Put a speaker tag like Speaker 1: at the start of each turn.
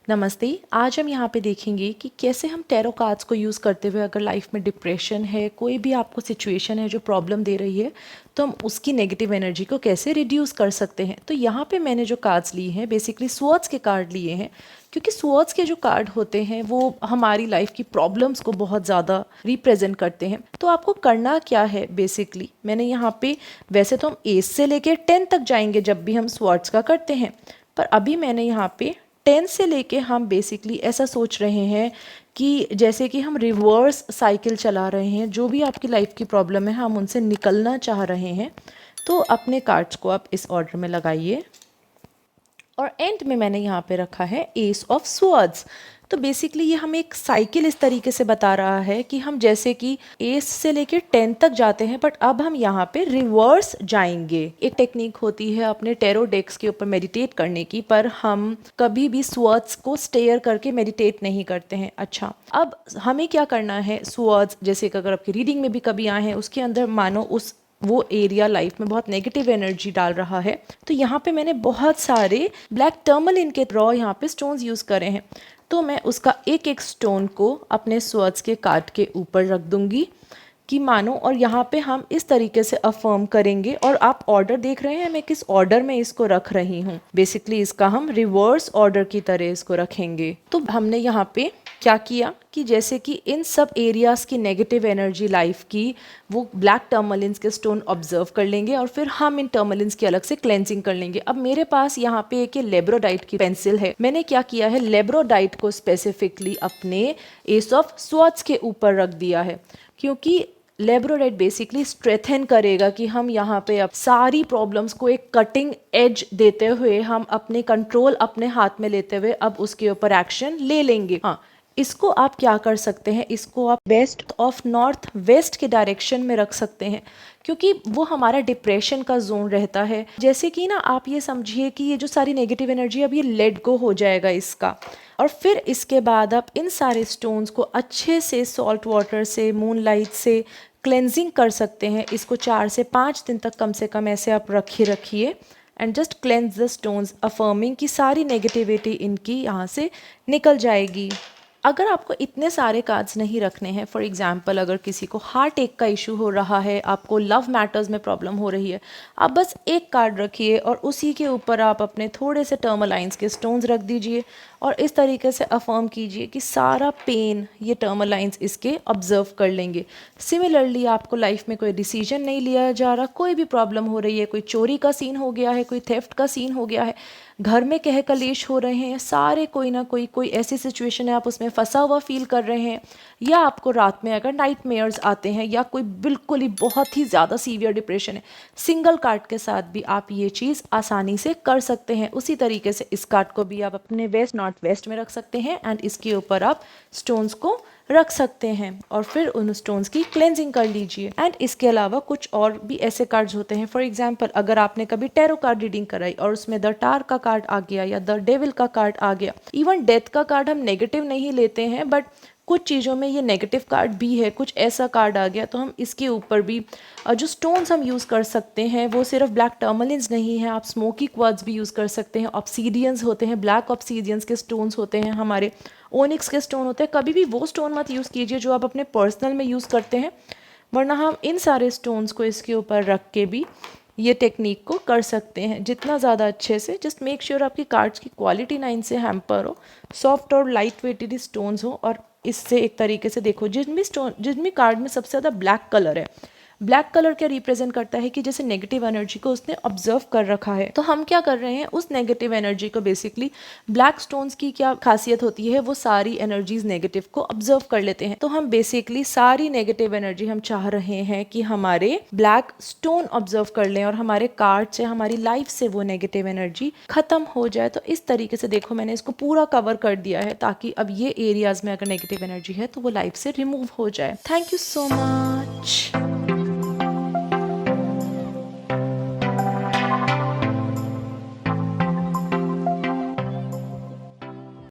Speaker 1: नमस्ते। आज हम यहाँ पे देखेंगे कि कैसे हम टैरो कार्ड्स को यूज़ करते हुए अगर लाइफ में डिप्रेशन है, कोई भी आपको सिचुएशन है जो प्रॉब्लम दे रही है, तो हम उसकी नेगेटिव एनर्जी को कैसे रिड्यूस कर सकते हैं। तो यहाँ पे मैंने जो कार्ड्स लिए हैं बेसिकली स्वॉर्ड्स के कार्ड लिए हैं, क्योंकि स्वॉर्ड्स के जो कार्ड होते हैं वो हमारी लाइफ की प्रॉब्लम्स को बहुत ज़्यादा रिप्रेजेंट करते हैं। तो आपको करना क्या है बेसिकली, मैंने यहाँ पे, वैसे तो हम एज से लेकर 10 तक जाएंगे जब भी हम स्वॉर्ड्स का करते हैं, पर अभी मैंने यहाँ पे 10 से लेके हम बेसिकली ऐसा सोच रहे हैं कि जैसे कि हम रिवर्स साइकिल चला रहे हैं, जो भी आपकी लाइफ की प्रॉब्लम है हम उनसे निकलना चाह रहे हैं। तो अपने कार्ड्स को आप इस ऑर्डर में लगाइए और एंड में मैंने यहाँ पे रखा है एस ऑफ स्वॉर्ड्स। तो बेसिकली ये हमें एक साइकिल इस तरीके से बता रहा है कि हम जैसे कि एस से लेकर 10 तक जाते हैं, बट अब हम यहाँ पे रिवर्स जाएंगे। एक टेक्निक होती है अपने टैरो डेक्स के ऊपर मेडिटेट करने की, पर हम कभी भी स्वॉर्ड्स को स्टेयर करके मेडिटेट नहीं करते हैं। अच्छा, अब हमें क्या करना है, स्वॉर्ड्स जैसे कि अगर आपकी रीडिंग में भी कभी आए हैं, उसके अंदर मानो उस वो एरिया लाइफ में बहुत नेगेटिव एनर्जी डाल रहा है, तो यहाँ पे मैंने बहुत सारे ब्लैक टर्मलिन के रॉ यहाँ पे स्टोन्स यूज़ करे हैं। तो मैं उसका एक एक स्टोन को अपने स्वॉर्ड्स के कार्ड के ऊपर रख दूंगी कि मानो, और यहाँ पे हम इस तरीके से अफर्म करेंगे। और आप ऑर्डर देख रहे हैं मैं किस ऑर्डर में इसको रख रही हूँ, बेसिकली इसका हम रिवर्स ऑर्डर की तरह इसको रखेंगे। तो हमने यहाँ पे क्या किया कि जैसे कि इन सब एरियाज की नेगेटिव एनर्जी लाइफ की वो ब्लैक टर्मलिन्स के स्टोन ऑब्जर्व कर लेंगे और फिर हम इन टर्मलिन्स की अलग से क्लेंजिंग कर लेंगे। अब मेरे पास यहाँ पे एक लेब्रोडाइट की पेंसिल है, मैंने क्या किया है, लेब्रोडाइट को स्पेसिफिकली अपने एस ऑफ स्वॉर्ड्स के ऊपर रख दिया है, क्योंकि लेब्रोडाइट बेसिकली स्ट्रेथन करेगा कि हम यहाँ पे अब सारी प्रॉब्लम्स को एक कटिंग एज देते हुए, हम अपने कंट्रोल अपने हाथ में लेते हुए अब उसके ऊपर एक्शन ले लेंगे। हाँ, इसको आप क्या कर सकते हैं, इसको आप वेस्ट ऑफ नॉर्थ वेस्ट के डायरेक्शन में रख सकते हैं, क्योंकि वो हमारा डिप्रेशन का जोन रहता है। जैसे कि ना आप ये समझिए कि ये जो सारी नेगेटिव एनर्जी अब ये लेट गो हो जाएगा इसका, और फिर इसके बाद आप इन सारे स्टोन्स को अच्छे से सॉल्ट वाटर से, मूनलाइट से क्लेंजिंग कर सकते हैं। इसको 4 से 5 दिन तक कम से कम ऐसे आप रखिए and just cleanse the stones, affirming कि सारी नेगेटिविटी इनकी यहाँ से निकल जाएगी। अगर आपको इतने सारे कार्ड्स नहीं रखने हैं, फॉर एग्जाम्पल अगर किसी को हार्ट अटैक का इशू हो रहा है, आपको लव मैटर्स में प्रॉब्लम हो रही है, आप बस एक कार्ड रखिए और उसी के ऊपर आप अपने थोड़े से टर्मलाइंस के स्टोन्स रख दीजिए और इस तरीके से अफर्म कीजिए कि सारा पेन ये टर्मलाइंस इसके ऑब्जर्व कर लेंगे। सिमिलरली आपको लाइफ में कोई डिसीजन नहीं लिया जा रहा, कोई भी प्रॉब्लम हो रही है, कोई चोरी का सीन हो गया है, कोई थेफ्ट का सीन हो गया है, घर में कह कलेश हो रहे हैं, सारे कोई ना कोई ऐसी सिचुएशन है आप उसमें फंसा हुआ फील कर रहे हैं, या आपको रात में अगर नाइटमेयर्स आते हैं, या कोई बिल्कुल ही बहुत ही ज़्यादा सीवियर डिप्रेशन है, सिंगल कार्ड के साथ भी आप ये चीज़ आसानी से कर सकते हैं। उसी तरीके से इस कार्ड को भी आप अपने वेस्ट नॉर्थ वेस्ट में रख सकते हैं एंड इसके ऊपर आप स्टोन्स को रख सकते हैं और फिर उन स्टोन्स की क्लेंजिंग कर लीजिए। एंड इसके अलावा कुछ और भी ऐसे कार्ड्स होते हैं, फॉर एग्जांपल अगर आपने कभी टैरो कार्ड रीडिंग कराई और उसमें द टार का कार्ड आ गया या द डेविल का कार्ड आ गया, इवन डेथ का कार्ड हम नेगेटिव नहीं लेते हैं, बट कुछ चीज़ों में ये नेगेटिव कार्ड भी है, कुछ ऐसा कार्ड आ गया तो हम इसके ऊपर भी जो स्टोन्स हम यूज़ कर सकते हैं वो सिर्फ ब्लैक टर्मलिन्स नहीं है, आप स्मोकी क्वार्ट्ज भी यूज़ कर सकते हैं, ऑब्सीडियंस होते हैं, ब्लैक ऑब्सीडियंस के स्टोन्स होते हैं, हमारे ओनिक्स के स्टोन होते हैं। कभी भी वो स्टोन मत यूज़ कीजिए जो आप अपने पर्सनल में यूज़ करते हैं, वरना हम इन सारे स्टोन्स को इसके ऊपर रख के भी ये टेक्निक को कर सकते हैं जितना ज़्यादा अच्छे से। जस्ट मेक श्योर आपकी कार्ड्स की क्वालिटी ना इनसे हैम्पर हो, सॉफ्ट और लाइट वेटेड स्टोन्स हो। और इससे एक तरीके से देखो, जिन भी कार्ड में सबसे ज़्यादा ब्लैक कलर है, ब्लैक कलर क्या रिप्रेजेंट करता है कि जैसे नेगेटिव एनर्जी को उसने ऑब्जर्व कर रखा है, तो हम क्या कर रहे हैं, उस नेगेटिव एनर्जी को बेसिकली, ब्लैक स्टोन्स की क्या खासियत होती है, वो सारी एनर्जीज नेगेटिव को ऑब्जर्व कर लेते हैं। तो हम बेसिकली सारी नेगेटिव एनर्जी हम चाह रहे हैं कि हमारे ब्लैक स्टोन ऑब्जर्व कर लें और हमारे कार्ड से, हमारी लाइफ से वो नेगेटिव एनर्जी खत्म हो जाए। तो इस तरीके से देखो मैंने इसको पूरा कवर कर दिया है ताकि अब ये एरियाज में अगर नेगेटिव एनर्जी है तो वो लाइफ से रिमूव हो जाए। Thank you so much.